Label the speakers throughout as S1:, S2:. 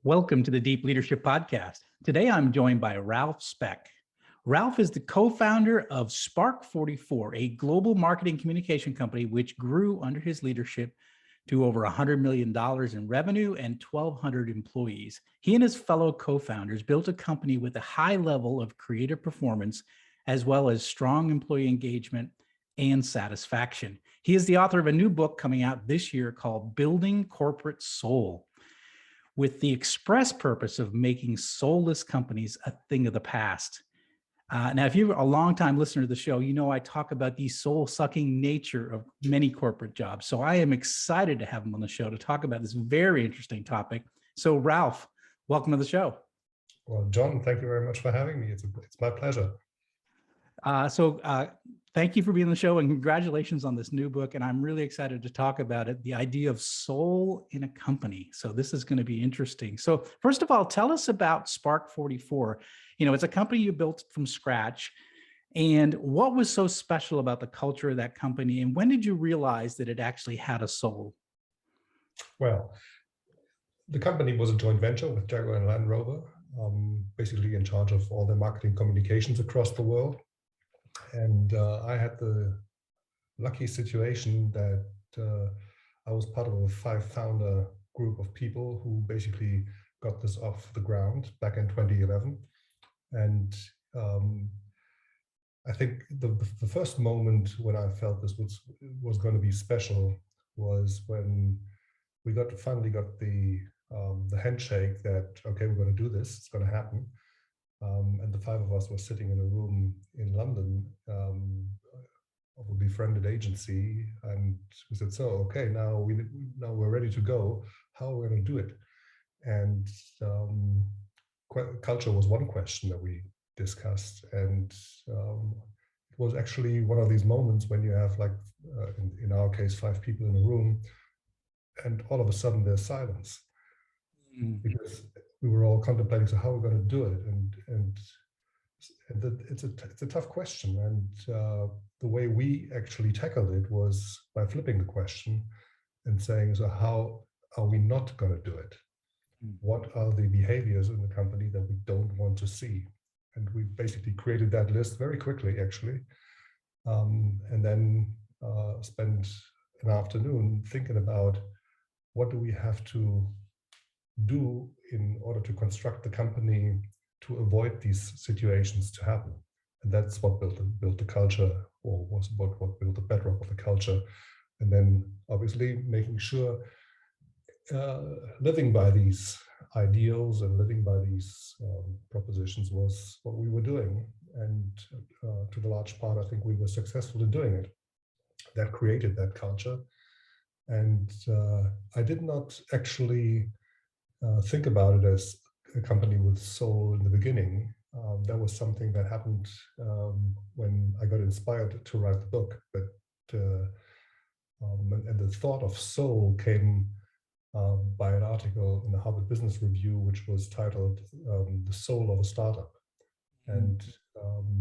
S1: Welcome to the Deep Leadership Podcast. Today, I'm joined by Ralf Specht. Ralf is the co-founder of Spark44, a global marketing communication company which grew under his leadership to over $100 million in revenue and 1,200 employees. He and his fellow co-founders built a company with a high level of creative performance, as well as strong employee engagement and satisfaction. He is the author of a new book coming out this year called Building Corporate Soul, with the express purpose of making soulless companies a thing of the past. Now, if you're a longtime listener to the show, you know I talk about the soul-sucking nature of many corporate jobs. So I am excited to have him on the show to talk about this very interesting topic. So Ralf, welcome to the show.
S2: Well, John, thank you very much for having me. It's my pleasure.
S1: Thank you for being on the show and congratulations on this new book. And I'm really excited to talk about it, the idea of soul in a company. So this is going to be interesting. So first of all, tell us about Spark44. You know, it's a company you built from scratch. And what was so special about the culture of that company? And when did you realize that it actually had a soul?
S2: Well, the company was a joint venture with Jaguar and Land Rover, basically in charge of all the marketing communications across the world. And I had the lucky situation that I was part of a 5-founder group of people who basically got this off the ground back in 2011. And I think the first moment when I felt this was going to be special was when we finally got the handshake that, okay, we're going to do this, it's going to happen. And the 5 of us were sitting in a room in London of a befriended agency, and we said, "So, okay, now we're ready to go. How are we going to do it?" And culture was one question that we discussed, and it was actually one of these moments when you have, like, in our case, 5 people in a room, and all of a sudden there's silence. Because we were all contemplating, so how are we going to do it? And it's a tough question. And the way we actually tackled it was by flipping the question and saying, so how are we not going to do it? What are the behaviors in the company that we don't want to see? And we basically created that list very quickly, actually, and then spent an afternoon thinking about what do we have to do in order to construct the company to avoid these situations to happen. And that's what built the culture, or was what built the bedrock of the culture. And then obviously making sure living by these ideals and living by these propositions was what we were doing. And to the large part, I think we were successful in doing it. That created that culture. And I did not actually think about it as a company with soul in the beginning. That was something that happened when I got inspired to write the book. But and the thought of soul came by an article in the Harvard Business Review, which was titled "The Soul of a Startup." And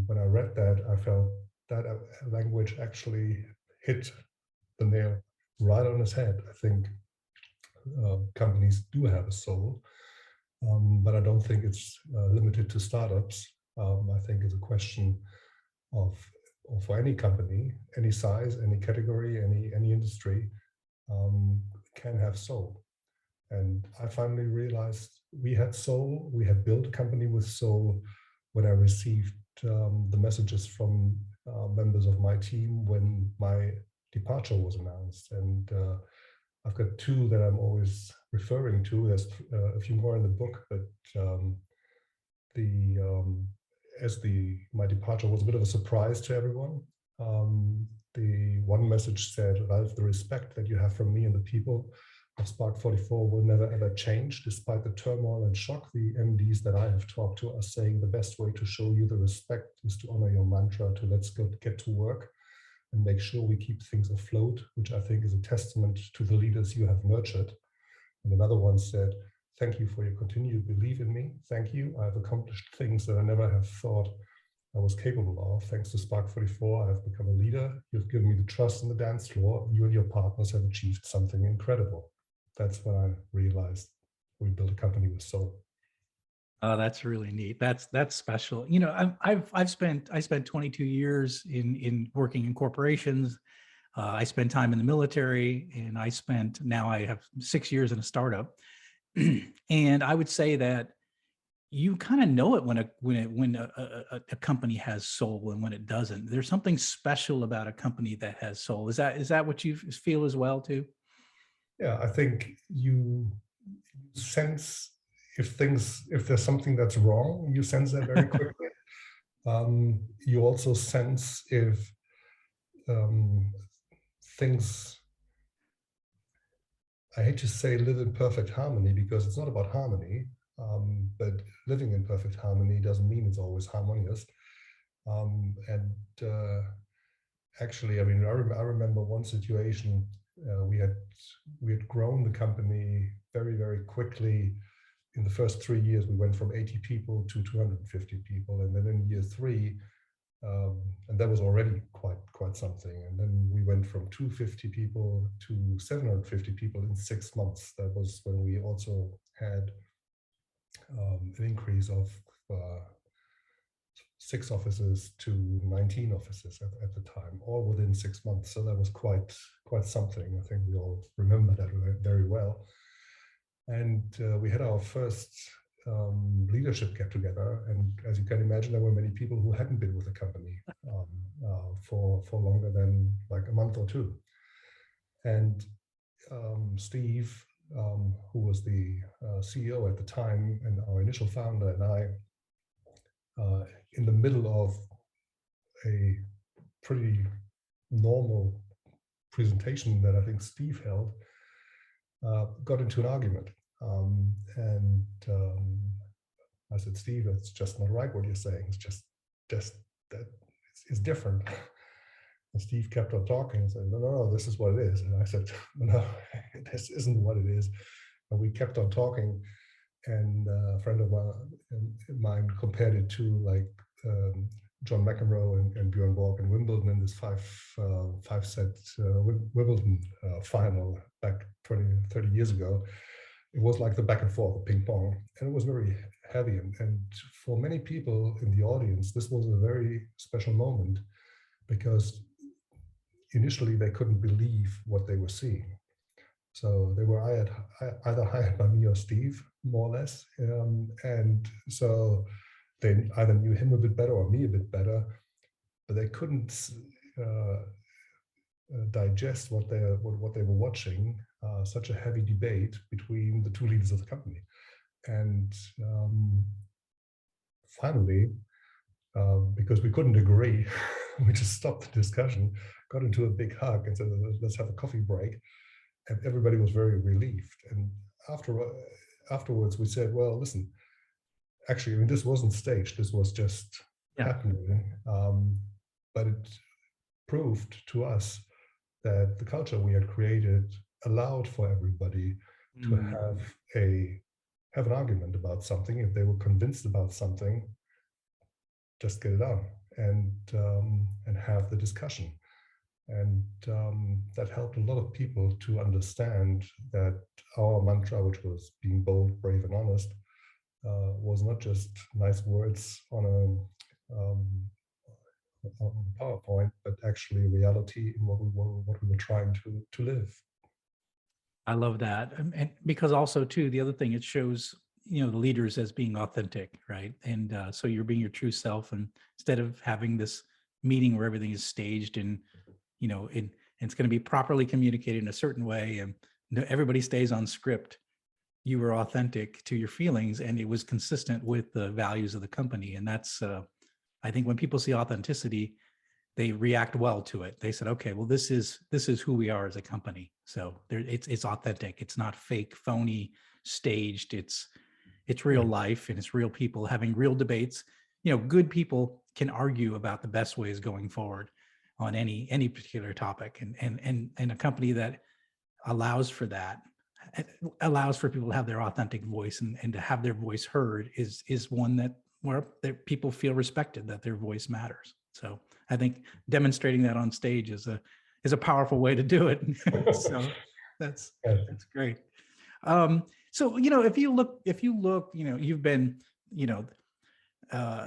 S2: when I read that, I felt that language actually hit the nail right on its head. I think companies do have a soul, but I don't think it's limited to startups. I think it's a question of for any company, any size, any category, any industry can have soul. And I finally realized we had soul. We had built a company with soul when I received the messages from members of my team when my departure was announced. And I've got 2 that I'm always referring to. There's a few more in the book, but my departure was a bit of a surprise to everyone. The one message said, "Ralf, the respect that you have from me and the people of Spark44 will never ever change, despite the turmoil and shock. The MDs that I have talked to are saying the best way to show you the respect is to honor your mantra to let's get to work and make sure we keep things afloat," which I think is a testament to the leaders you have nurtured. And another one said, "Thank you for your continued belief in me. Thank you. I've accomplished things that I never have thought I was capable of. Thanks to Spark44, I have become a leader. You've given me the trust on the dance floor. You and your partners have achieved something incredible." That's when I realized we built a company with soul.
S1: Oh, that's really neat. That's special. You know, I spent 22 years in working in corporations. I spent time in the military, and now I have 6 years in a startup. And I would say that you kind of know it when a company has soul and when it doesn't. There's something special about a company that has soul. Is that what you feel as well too?
S2: Yeah, I think you sense if there's something that's wrong, you sense that very quickly. You also sense if things, I hate to say live in perfect harmony, because it's not about harmony, but living in perfect harmony doesn't mean it's always harmonious. Actually, I mean, I remember one situation. We had grown the company very, very quickly. In the first 3 years, we went from 80 people to 250 people, and then in year 3, and that was already quite something. And then we went from 250 people to 750 people in 6 months. That was when we also had an increase of 6 offices to 19 offices at the time, all within 6 months. So that was quite something. I think we all remember that very well. And we had our first leadership get together, and as you can imagine, there were many people who hadn't been with the company for longer than like a month or two. And Steve, who was the CEO at the time, and our initial founder, and I, in the middle of a pretty normal presentation that I think Steve held, got into an argument. And I said, Steve, it's just not right what you're saying. It's just that it's different. And Steve kept on talking and said, no, this is what it is. And I said, no, this isn't what it is. And we kept on talking. And a friend of mine compared it to like John McEnroe and Björn Borg in Wimbledon in this five-set Wimbledon final back 30 years ago. It was like the back and forth, ping pong, and it was very heavy. And for many people in the audience, this was a very special moment, because initially they couldn't believe what they were seeing. So they were either hired by me or Steve, more or less. And so they either knew him a bit better or me a bit better, but they couldn't digest what they were watching, such a heavy debate between the two leaders of the company. And finally, because we couldn't agree, we just stopped the discussion, got into a big hug and said, let's have a coffee break. And everybody was very relieved. And afterwards, we said, well, listen, actually, I mean, this wasn't staged. This was just happening. But it proved to us that the culture we had created allowed for everybody to have an argument about something. If they were convinced about something, just get it out and have the discussion. And that helped a lot of people to understand that our mantra, which was being bold, brave, and honest, was not just nice words on a PowerPoint, but actually reality in what we were trying to live.
S1: I love that. And because also too, the other thing, it shows, the leaders as being authentic, right? And so you're being your true self, and instead of having this meeting where everything is staged and, it's going to be properly communicated in a certain way, and everybody stays on script, you were authentic to your feelings, and it was consistent with the values of the company. And that's, I think when people see authenticity, they react well to it. They said, okay, well, this is who we are as a company. So it's authentic. It's not fake, phony, staged. It's real life, and it's real people having real debates. Good people can argue about the best ways going forward on any particular topic, and a company that allows for that, allows for people to have their authentic voice and to have their voice heard is one where people feel respected, that their voice matters. So I think demonstrating that on stage is a powerful way to do it. So that's great. So, if you look, you've been,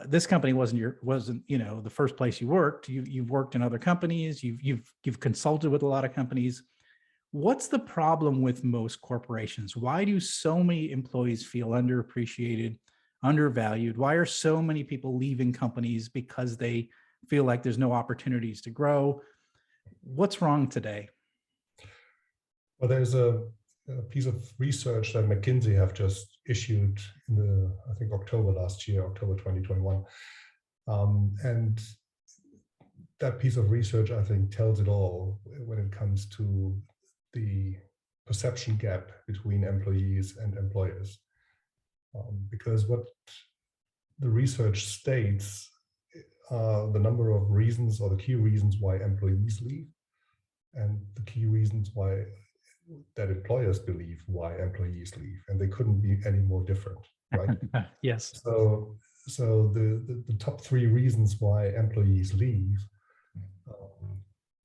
S1: this company wasn't the first place you worked. You've worked in other companies. You've consulted with a lot of companies. What's the problem with most corporations? Why do so many employees feel underappreciated, undervalued? Why are so many people leaving companies because they feel like there's no opportunities to grow? What's wrong today?
S2: Well, there's a piece of research that McKinsey have just issued in I think October last year, October 2021. And that piece of research, I think, tells it all when it comes to the perception gap between employees and employers. Because what the research states are the number of reasons or the key reasons why employees leave and the key reasons why that employers believe why employees leave, and they couldn't be any more different, right?
S1: Yes.
S2: So the top three reasons why employees leave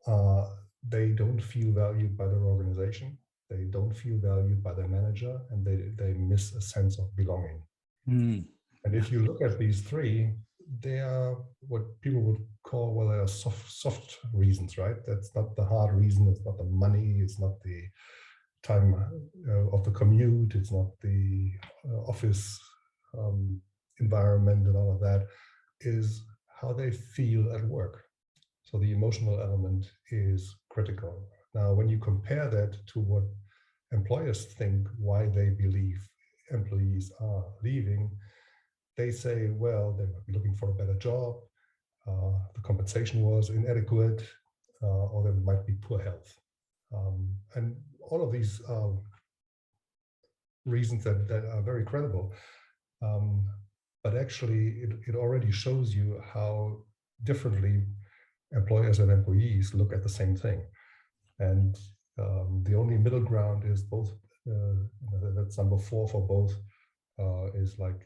S2: are they don't feel valued by their organization, they don't feel valued by their manager, and they miss a sense of belonging. And if you look at these three, they are what people would call, well, they are soft reasons, right? That's not the hard reason. It's not the money. It's not the time of the commute. It's not the office environment and all of that. Is how they feel at work. So the emotional element is critical. Now, when you compare that to what employers think, why they believe employees are leaving, they say, well, they might be looking for a better job, the compensation was inadequate, or there might be poor health. And all of these reasons that are very credible. But actually, it already shows you how differently employers and employees look at the same thing. And the only middle ground is both, that's number 4 for both, is like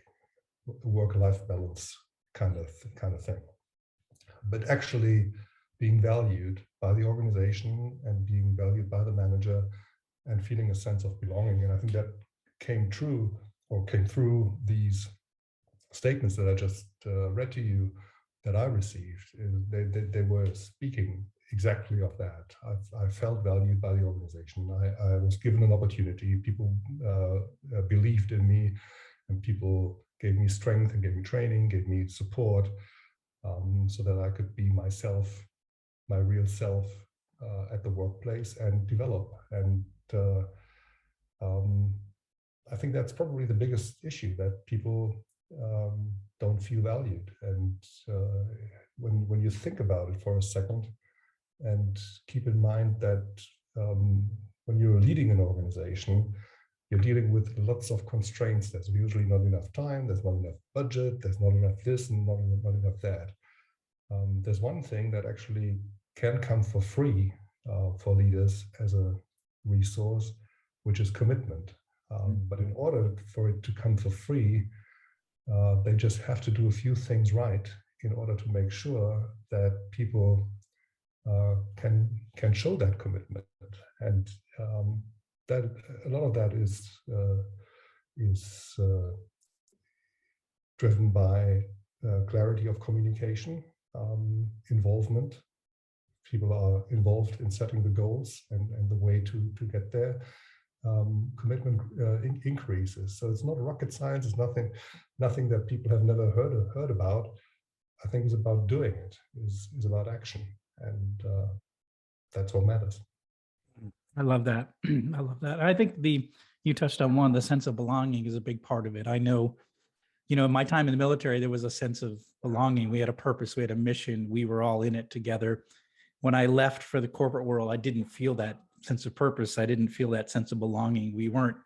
S2: work-life balance kind of thing. But actually being valued by the organization and being valued by the manager and feeling a sense of belonging. And I think that came through these statements that I just read to you that I received. They were speaking exactly of that. I felt valued by the organization. I was given an opportunity. People believed in me, and people gave me strength and gave me training, gave me support, so that I could be myself, my real self, at the workplace and develop. And I think that's probably the biggest issue, that people don't feel valued. And when you think about it for a second, and keep in mind that when you're leading an organization, you're dealing with lots of constraints. There's usually not enough time, there's not enough budget, there's not enough this and not enough that. There's one thing that actually can come for free for leaders as a resource, which is commitment. But in order for it to come for free, they just have to do a few things right in order to make sure that people can show that commitment. And that a lot of that is driven by clarity of communication, involvement. People are involved in setting the goals and the way to get there. Commitment increases. So it's not rocket science. It's nothing that people have never heard about. I think it's about doing it. Is about action, and that's what matters.
S1: I love that. I love that. I think you touched on one, the sense of belonging is a big part of it. I know, in my time in the military, there was a sense of belonging. We had a purpose, we had a mission, we were all in it together. When I left for the corporate world, I didn't feel that sense of purpose. I didn't feel that sense of belonging. We weren't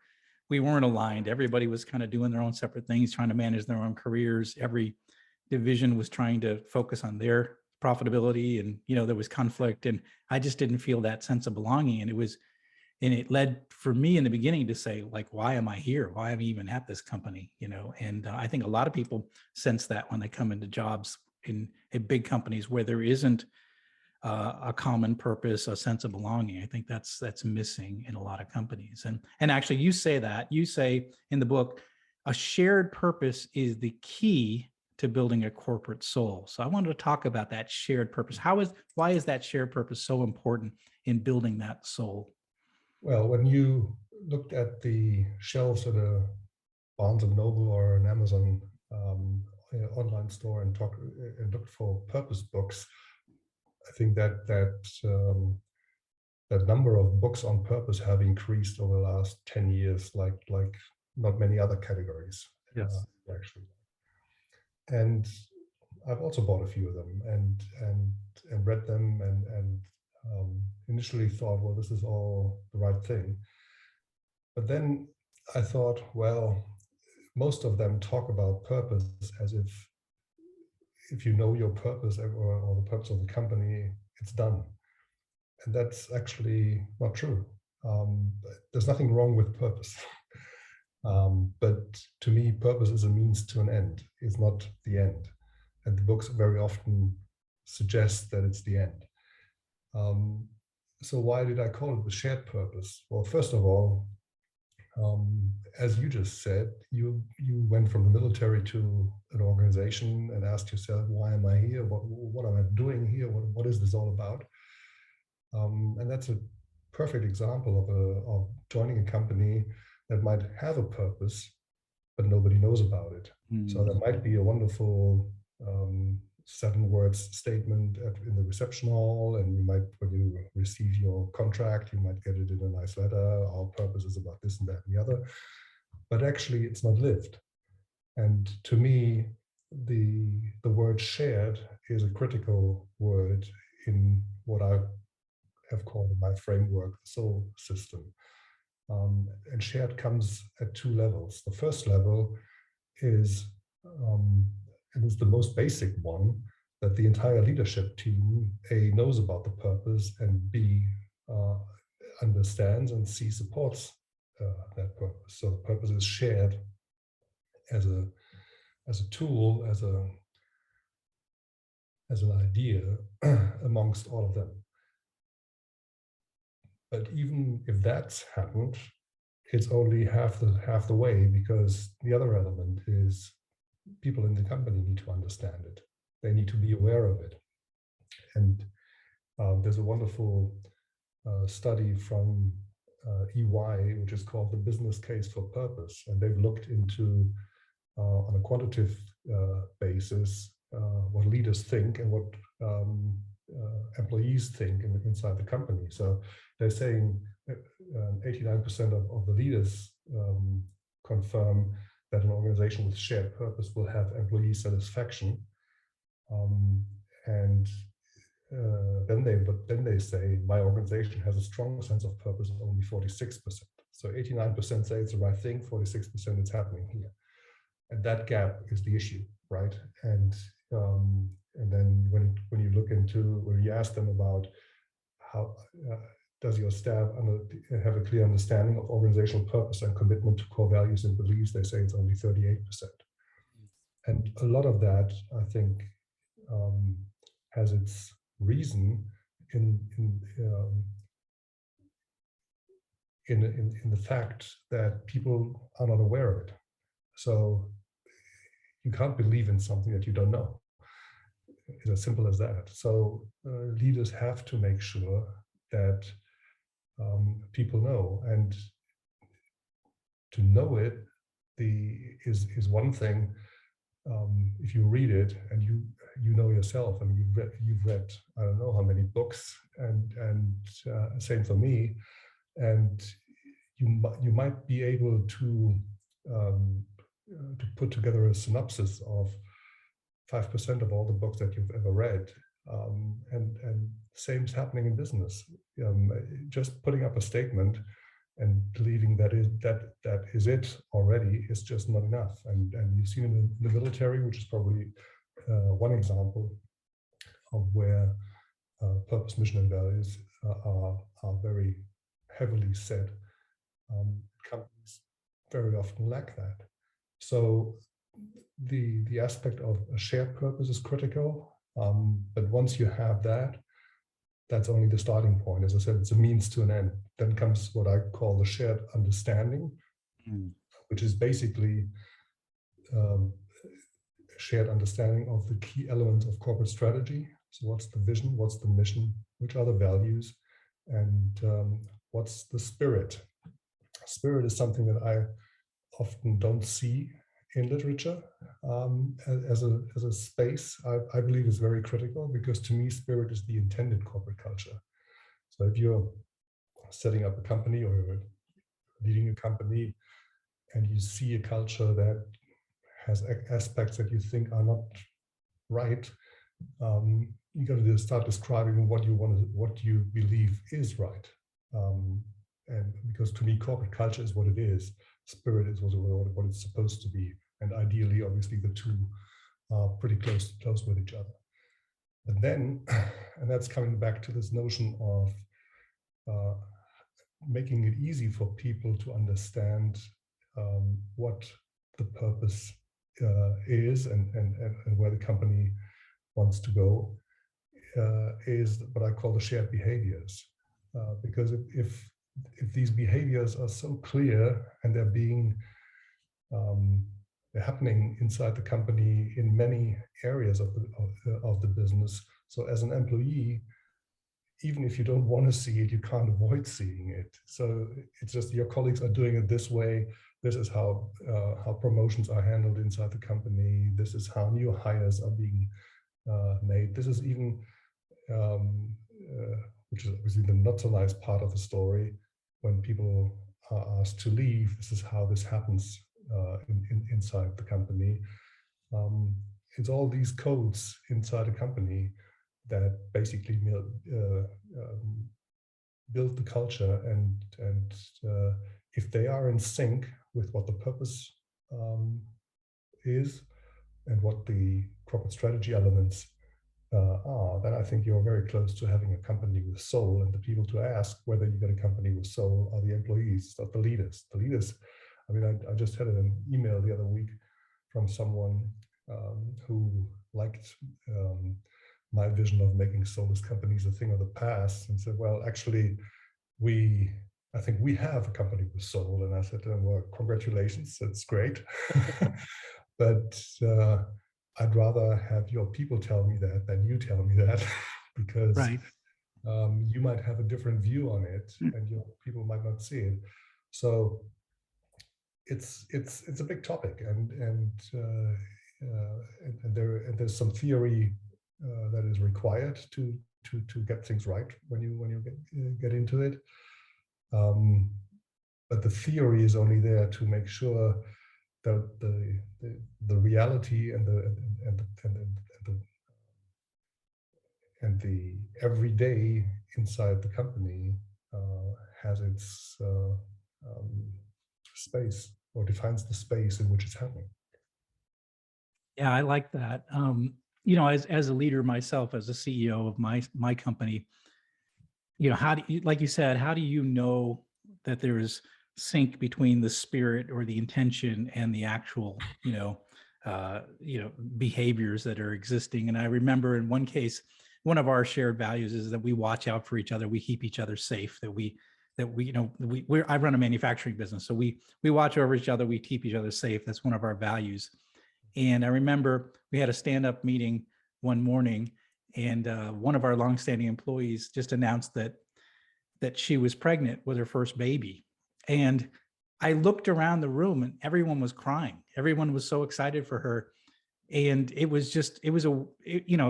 S1: aligned. Everybody was kind of doing their own separate things, trying to manage their own careers. Every division was trying to focus on their profitability, and there was conflict, and I just didn't feel that sense of belonging. And it led for me in the beginning to say, like, why am I here? Why am I even at this company? And I think a lot of people sense that when they come into jobs in big companies where there isn't a common purpose, a sense of belonging. I think that's missing in a lot of companies. And actually, you say in the book, a shared purpose is the key to building a corporate soul. So I wanted to talk about that shared purpose. Why is that shared purpose so important in building that soul?
S2: Well, when you looked at the shelves at a Barnes and Noble or an Amazon online store and looked for purpose books, I think that number of books on purpose have increased over the last 10 years, like not many other categories.
S1: Yes.
S2: Actually. And I've also bought a few of them and read them and initially thought, well, this is all the right thing. But then I thought, well, most of them talk about purpose as if you know your purpose or the purpose of the company, it's done. And that's actually not true. There's nothing wrong with purpose. But to me, purpose is a means to an end. It's not the end. And the books very often suggest that it's the end. So why did I call it the shared purpose? Well, first of all, as you just said, you went from the military to an organization and asked yourself, why am I here? What am I doing here? What is this all about? And that's a perfect example of joining a company that might have a purpose, but nobody knows about it. So there might be a wonderful 7-word statement in the reception hall, and you might, when you receive your contract, you might get it in a nice letter. Our purpose is about this and that and the other, but actually it's not lived. And to me, the word shared is a critical word in what I have called in my framework the soul system. And shared comes at 2 levels. The first level is, and is the most basic one, that the entire leadership team, A, knows about the purpose, and B, understands and C, supports that purpose. So the purpose is shared as a tool, as an idea amongst all of them. But even if that's happened, it's only half the way, because the other element is people in the company need to understand it. They need to be aware of it. And there's a wonderful study from EY, which is called the Business Case for Purpose. And they've looked into, on a quantitative basis, what leaders think and what employees think inside the company. So they're saying 89% of the leaders confirm that an organization with shared purpose will have employee satisfaction. And then they say, my organization has a strong sense of purpose, only 46%. So 89% say it's the right thing, 46% it's happening here. And that gap is the issue, right? And then when you look into, when you ask them about how does your staff have a clear understanding of organizational purpose and commitment to core values and beliefs, they say it's only 38%. And a lot of that, I think, has its reason in the fact that people are not aware of it. So you can't believe in something that you don't know. It's as simple as that. So leaders have to make sure that people know, and to know it is one thing. If you read it and you know yourself, I mean, you've read I don't know how many books, and same for me, and you might be able to put together a synopsis of 5% of all the books that you've ever read, and same's happening in business. Just putting up a statement and believing that is it already is just not enough. And you've seen in the military, which is probably one example of where purpose, mission, and values are very heavily set. Companies very often lack that. So the aspect of a shared purpose is critical. But once you have that, that's only the starting point. As I said, it's a means to an end. Then comes what I call the shared understanding, which is basically um, shared understanding of the key elements of corporate strategy. So what's the vision, what's the mission, which are the values, and what's the spirit. Spirit is something that I often don't see in literature as a space. I believe is very critical, because to me, spirit is the intended corporate culture. So if you're setting up a company or you're leading a company and you see a culture that has aspects that you think are not right, you got to start describing what you believe is right. And because to me, corporate culture is what it is. Spirit is what it's supposed to be. And ideally, obviously, the two are pretty close with each other. But then, and that's coming back to this notion of making it easy for people to understand what the purpose is and where the company wants to go, is what I call the shared behaviors. Because if these behaviors are so clear and they're happening inside the company in many areas of the business. So as an employee, even if you don't want to see it, you can't avoid seeing it. So it's just your colleagues are doing it this way. This is how promotions are handled inside the company. This is how new hires are being made. This is even, which is obviously the not so nice part of the story, when people are asked to leave, this is how this happens inside the company. It's all these codes inside a company that basically build the culture, and if they are in sync with what the purpose is and what the corporate strategy elements are, then I think you're very close to having a company with soul. And the people to ask whether you get a company with soul are the employees, not the leaders. The leaders, I mean, I just had an email the other week from someone who liked my vision of making soulless companies a thing of the past, and said, well, actually, I think we have a company with soul. And I said to them, well, congratulations, that's great. But I'd rather have your people tell me that than you tell me that, because
S1: Right.
S2: You might have a different view on it, and your people might not see it. So it's a big topic, and there's some theory that is required to get things right when you get into it. But the theory is only there to make sure that the reality and the everyday inside the company has its space, or defines the space in which it's happening.
S1: Yeah, I like that. As a leader myself, as a CEO of my company, how do you, like you said, how do you know that there's sync between the spirit or the intention and the actual, behaviors that are existing? And I remember in one case, one of our shared values is that we watch out for each other, we keep each other safe, I run a manufacturing business, so we watch over each other, we keep each other safe. That's one of our values. And I remember we had a stand-up meeting one morning, and one of our longstanding employees just announced that she was pregnant with her first baby. And I looked around the room and everyone was crying. Everyone was so excited for her. And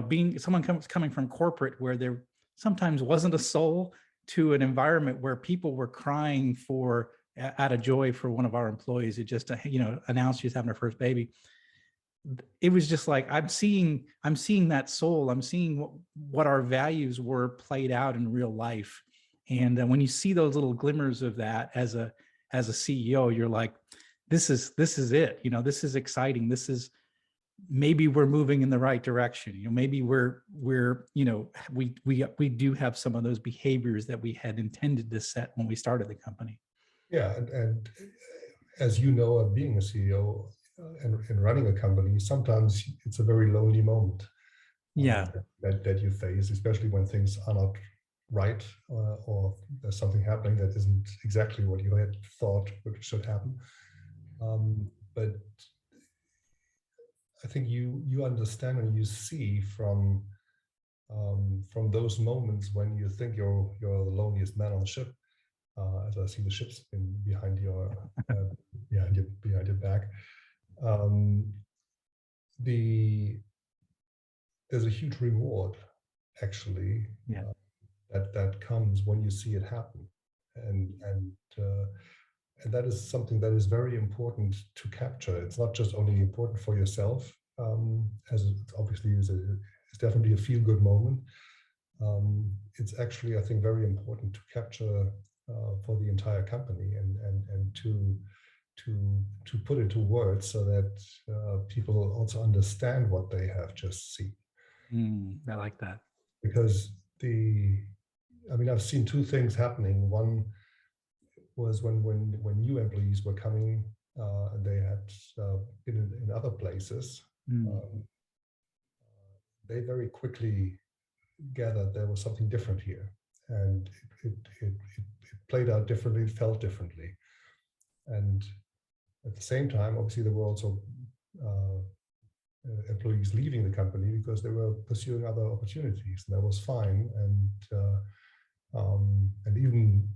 S1: being someone coming from corporate, where there sometimes wasn't a soul, to an environment where people were crying out of joy for one of our employees who just announced she's having her first baby. It was just like, I'm seeing that soul. I'm seeing what our values were played out in real life. And when you see those little glimmers of that as a CEO, you're like, this is it. This is exciting. This is, maybe we're moving in the right direction. Maybe we do have some of those behaviors that we had intended to set when we started the company.
S2: Yeah, and as you know, being a CEO and running a company, sometimes it's a very lonely moment.
S1: Yeah.
S2: That you face, especially when things are not right, or there's something happening that isn't exactly what you had thought should happen. But I think you understand and you see from those moments when you think you're the loneliest man on the ship, as I see the ship spin behind your back. Um, there's a huge reward actually,
S1: Yeah.
S2: that comes when you see it happen, and and uh, and that is something that is very important to capture. It's not just only important for yourself, as it obviously it's definitely a feel-good moment. It's actually, I think, very important to capture for the entire company, and to put it to words so that people also understand what they have just seen.
S1: I like that.
S2: Because I mean, I've seen two things happening. One was when new employees were coming, and they had been in other places. Um, they very quickly gathered there was something different here, and it played out differently, it felt differently. And at the same time, obviously, there were also employees leaving the company because they were pursuing other opportunities, and that was fine. And even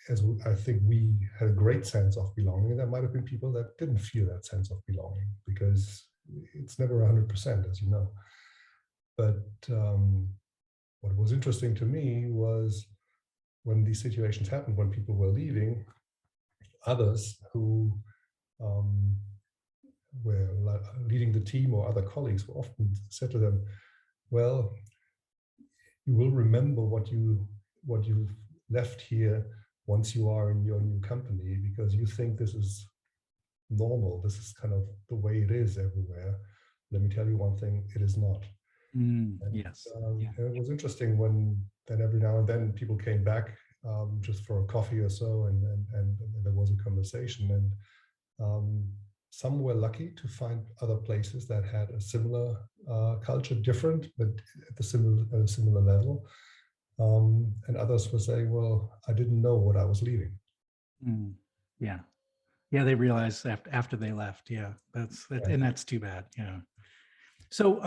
S2: as I think we had a great sense of belonging, there might have been people that didn't feel that sense of belonging, because it's never 100%, as you know. But what was interesting to me was when these situations happened, when people were leaving, others who were leading the team or other colleagues were often said to them, well, you will remember what you've left here once you are in your new company, because you think this is normal, this is kind of the way it is everywhere. Let me tell you one thing, it is not.
S1: Yes.
S2: And it was interesting when then every now and then people came back, just for a coffee or so, and there was a conversation, and some were lucky to find other places that had a similar culture, different but at the similar level, and others were saying, well, I didn't know what I was leaving.
S1: Yeah. Yeah, they realized after they left. Yeah, and that's too bad. Yeah. So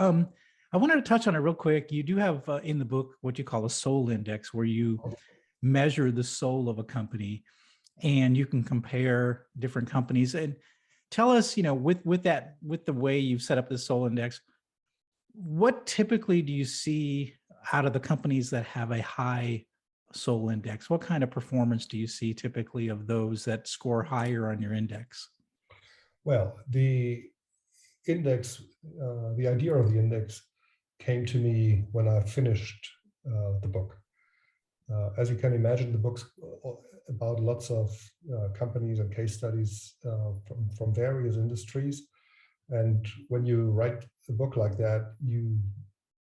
S1: I wanted to touch on it real quick. You do have in the book what you call a soul index, where you measure the soul of a company, and you can compare different companies. And tell us, with the way you've set up this soul index, what typically do you see out of the companies that have a high soul index? What kind of performance do you see typically of those that score higher on your index?
S2: Well, the index, the idea of the index came to me when I finished the book. As you can imagine, the book's about lots of companies and case studies from various industries. And when you write a book like that, you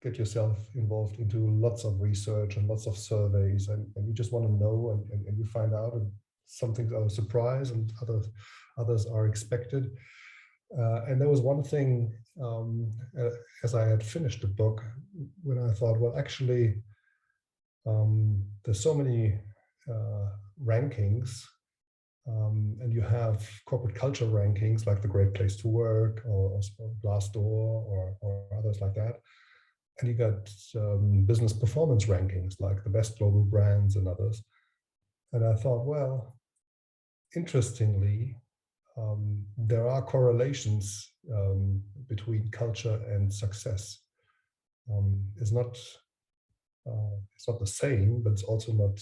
S2: get yourself involved into lots of research and lots of surveys, and you just want to know, and you find out, and some things are a surprise and others are expected. And there was one thing, as I had finished the book, when I thought, well, actually, there's so many rankings, and you have corporate culture rankings like the Great Place to Work or Glassdoor or others like that. And you got business performance rankings like the best global brands and others. And I thought, well, interestingly, there are correlations between culture and success. It's not the same, but it's also not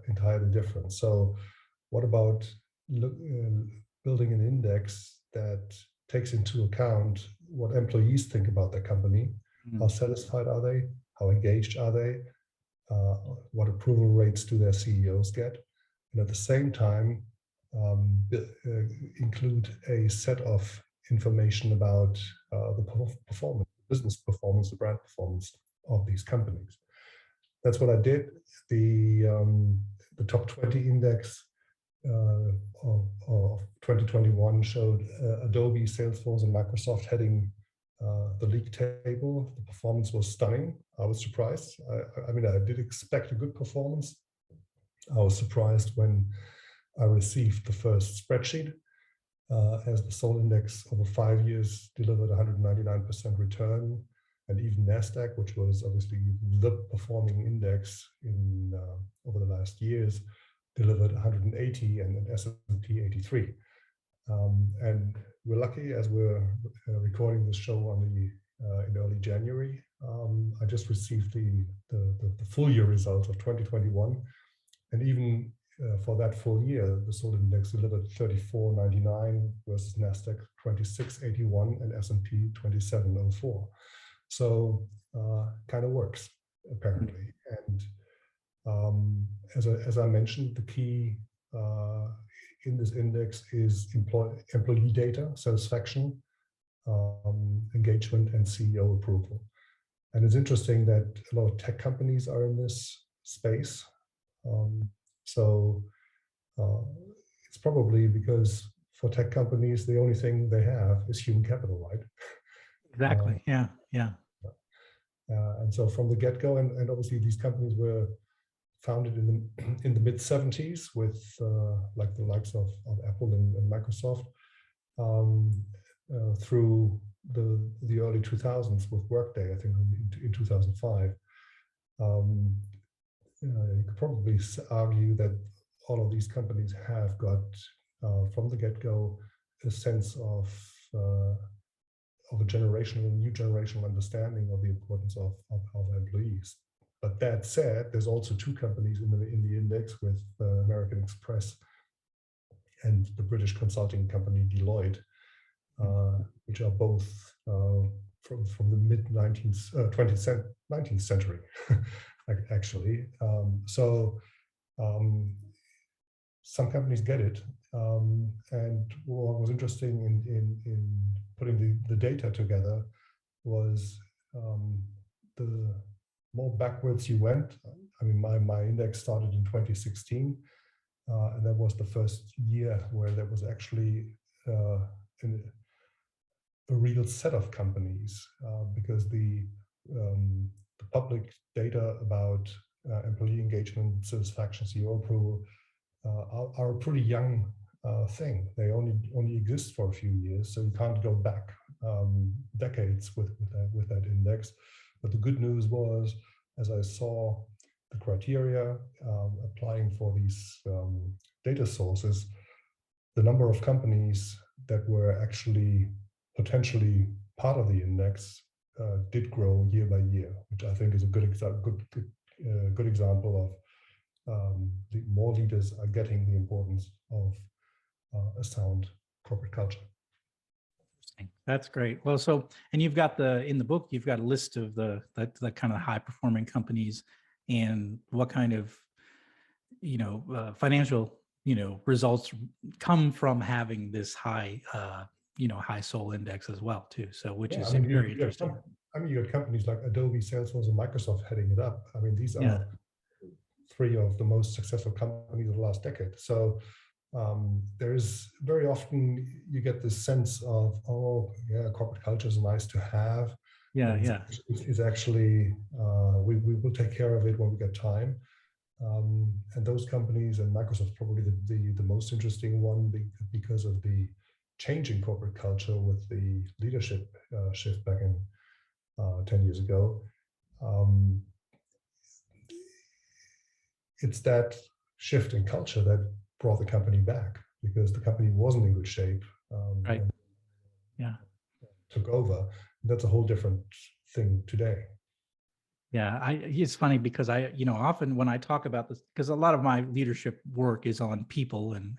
S2: entirely different. So, what about building an index that takes into account what employees think about their company? How satisfied are they? How engaged are they? What approval rates do their CEOs get? And at the same time, include a set of information about the performance, business performance, the brand performance of these companies. That's what I did. The top 20 index of 2021 showed Adobe, Salesforce, and Microsoft heading the league table. The performance was stunning. I was surprised. I mean, I did expect a good performance. I was surprised when I received the first spreadsheet, as the Soul Index over 5 years delivered 199% return, and even NASDAQ, which was obviously the performing index in over the last years, delivered 180, and an S&P 83. And we're lucky, as we're recording this show on in early January. I just received the full year results of 2021, and even for that full year, the Soul Index delivered 34.99 versus NASDAQ 26.81 and S&P 27.04. So kind of works apparently. And as I mentioned, the key in this index is employee data, satisfaction, engagement, and CEO approval. And it's interesting that a lot of tech companies are in this space. So it's probably because for tech companies, the only thing they have is human capital, right?
S1: Exactly. Yeah.
S2: And so from the get-go, and obviously these companies were founded in the mid 70s with like the likes of Apple and Microsoft, through the early 2000s with Workday, I think in 2005. You could probably argue that all of these companies have got from the get-go a sense of a new generational understanding of the importance of employees. But that said, there's also two companies in the index, with American Express and the British consulting company Deloitte, which are both from the mid 19th century, actually. So some companies get it. And what was interesting in putting the data together was the more backwards you went. I mean, my index started in 2016, and that was the first year where there was actually a real set of companies, because the public data about employee engagement, satisfaction, CEO approval are a pretty young thing. They only exist for a few years, so you can't go back decades with that index. But the good news was, as I saw the criteria applying for these data sources, the number of companies that were actually potentially part of the index did grow year by year, which I think is a good example of the more leaders are getting the importance of a sound corporate culture.
S1: That's great. Well, so, and you've got in the book, you've got a list of the kind of high performing companies and what kind of, financial, results come from having this high, high Soul Index as well too. So, which is very interesting.
S2: You got companies like Adobe, Salesforce, and Microsoft heading it up. I mean, these are three of the most successful companies of the last decade. So there is very often you get this sense of, oh yeah, corporate culture is nice to have. It's actually we will take care of it when we get time. And those companies, and Microsoft's probably the most interesting one, because of the changing corporate culture with the leadership shift back in 10 years ago. It's that shift in culture that brought the company back, because the company wasn't in good shape.
S1: Right.
S2: Took over. That's a whole different thing today.
S1: Yeah, it's funny because often when I talk about this, because a lot of my leadership work is on people, and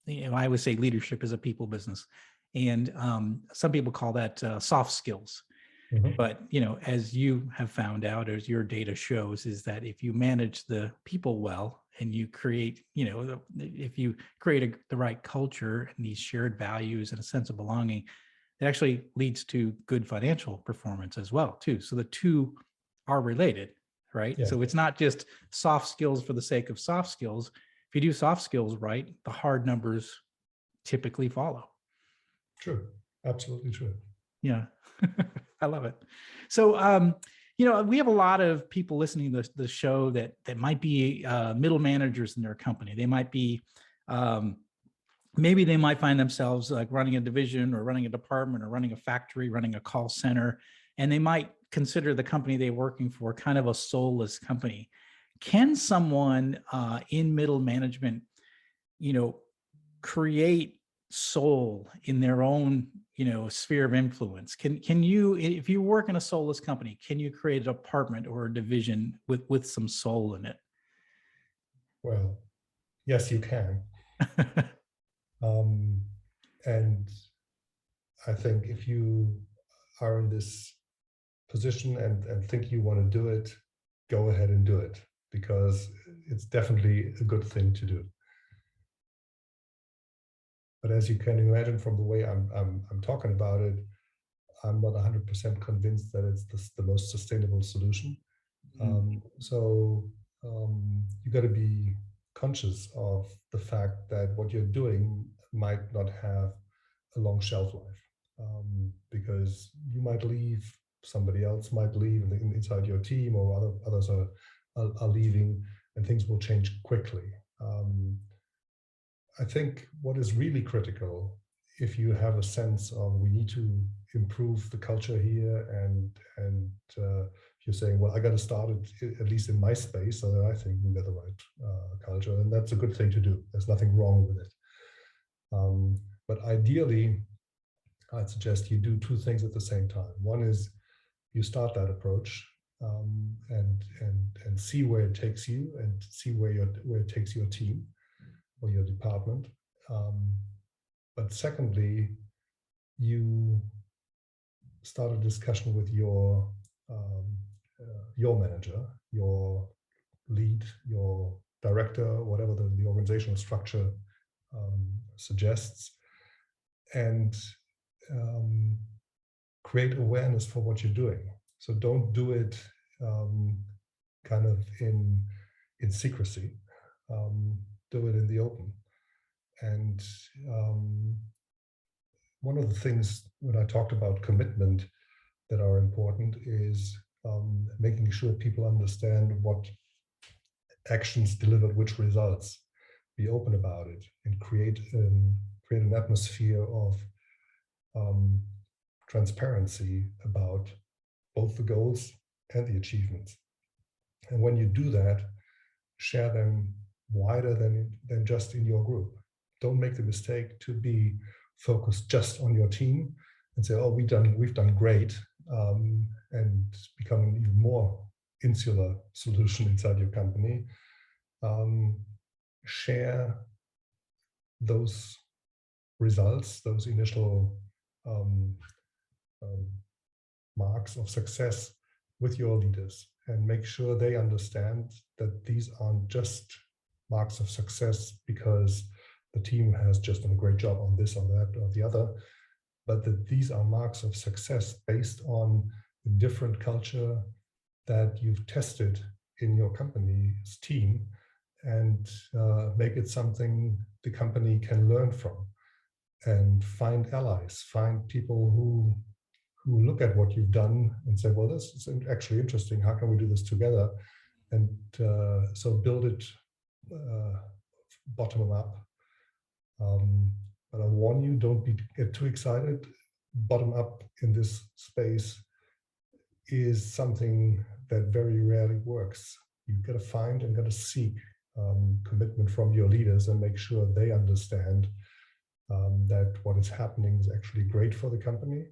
S1: I always say leadership is a people business, and some people call that soft skills. Mm-hmm. But as you have found out, as your data shows, is that if you manage the people well, and you create, if you create the right culture and these shared values and a sense of belonging, it actually leads to good financial performance as well too. So the two are related, right? Yeah. So it's not just soft skills for the sake of soft skills. If you do soft skills right, the hard numbers typically follow.
S2: True, absolutely true.
S1: Yeah. I love it. So, we have a lot of people listening to the show that might be middle managers in their company. They might be, maybe they might find themselves like running a division or running a department or running a factory, running a call center, and they might consider the company they're working for kind of a soulless company. Can someone in middle management, create soul in their own, sphere of influence? Can you, if you work in a soulless company, can you create a department or a division with some soul in it?
S2: Well, yes, you can. And I think if you are in this position and think you want to do it, go ahead and do it, because it's definitely a good thing to do. But as you can imagine from the way I'm talking about it, I'm not 100% convinced that it's the most sustainable solution. You got to be conscious of the fact that what you're doing might not have a long shelf life, because you might leave, somebody else might leave inside your team, or others are leaving, and things will change quickly. I think what is really critical, if you have a sense of we need to improve the culture here, and if you're saying, well, I got to start it at least in my space so that I think we got the right culture, and that's a good thing to do. There's nothing wrong with it. But ideally, I'd suggest you do two things at the same time. One is you start that approach, and see where it takes you, and see where it takes your team or your department. But secondly, you start a discussion with your manager, your lead, your director, whatever the organizational structure suggests, and create awareness for what you're doing. So don't do it kind of in secrecy. Do it in the open. And one of the things when I talked about commitment that are important is making sure people understand what actions delivered which results. Be open about it, and create an atmosphere of transparency about both the goals and the achievements. And when you do that, share them wider than just in your group. Don't make the mistake to be focused just on your team and say, oh, we've done great, and become an even more insular solution inside your company. Share those results, those initial marks of success with your leaders, and make sure they understand that these aren't just marks of success because the team has just done a great job on this or that or the other, but that these are marks of success based on the different culture that you've tested in your company's team, and make it something the company can learn from, and find allies, find people who look at what you've done and say, well, this is actually interesting. How can we do this together? And so build it bottom up. But I warn you, don't get too excited. Bottom up in this space is something that very rarely works. You've got to find and got to seek commitment from your leaders, and make sure they understand that what is happening is actually great for the company,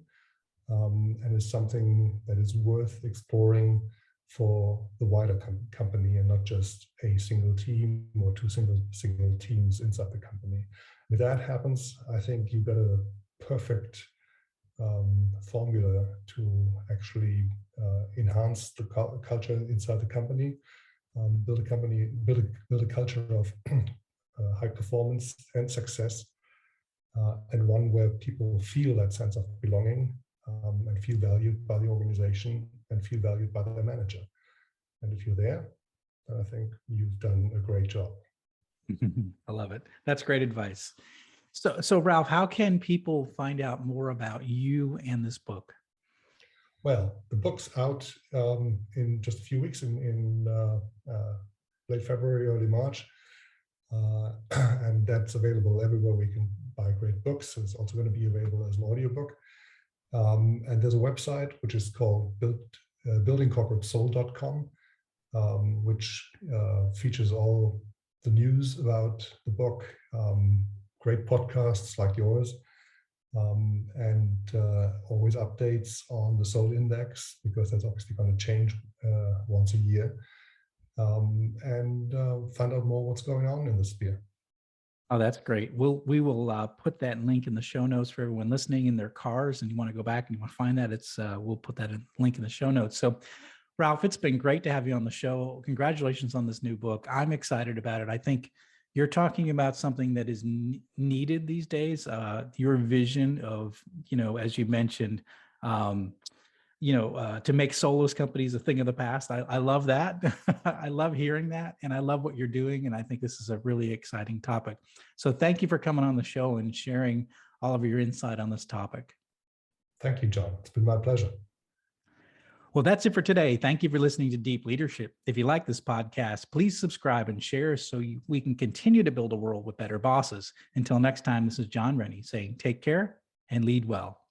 S2: and is something that is worth exploring for the wider company, and not just a single team or two single teams inside the company. If that happens, I think you've got a perfect formula to actually enhance the culture inside the company, build a culture of high performance and success, and one where people feel that sense of belonging, and feel valued by the organization, and feel valued by their manager. And if you're there, then I think you've done a great job.
S1: I love it. That's great advice. So Ralf, how can people find out more about you and this book?
S2: Well, the book's out in just a few weeks in late February, early March. And that's available everywhere we can buy great books. So it's also going to be available as an audiobook. And there's a website which is called buildingcorporatesoul.com, which features all the news about the book, great podcasts like yours, and always updates on the Soul Index, because that's obviously going to change once a year, and find out more what's going on in the sphere.
S1: Oh, that's great. We will put that link in the show notes for everyone listening in their cars, and you want to go back and you want to find that. We'll put that link in the show notes. So, Ralf, it's been great to have you on the show. Congratulations on this new book. I'm excited about it. I think you're talking about something that is needed these days. Your vision of, as you mentioned, to make soulless companies a thing of the past. I love that. I love hearing that. And I love what you're doing. And I think this is a really exciting topic. So thank you for coming on the show and sharing all of your insight on this topic.
S2: Thank you, John. It's been my pleasure.
S1: Well, that's it for today. Thank you for listening to Deep Leadership. If you like this podcast, please subscribe and share so we can continue to build a world with better bosses. Until next time, this is John Rennie saying take care and lead well.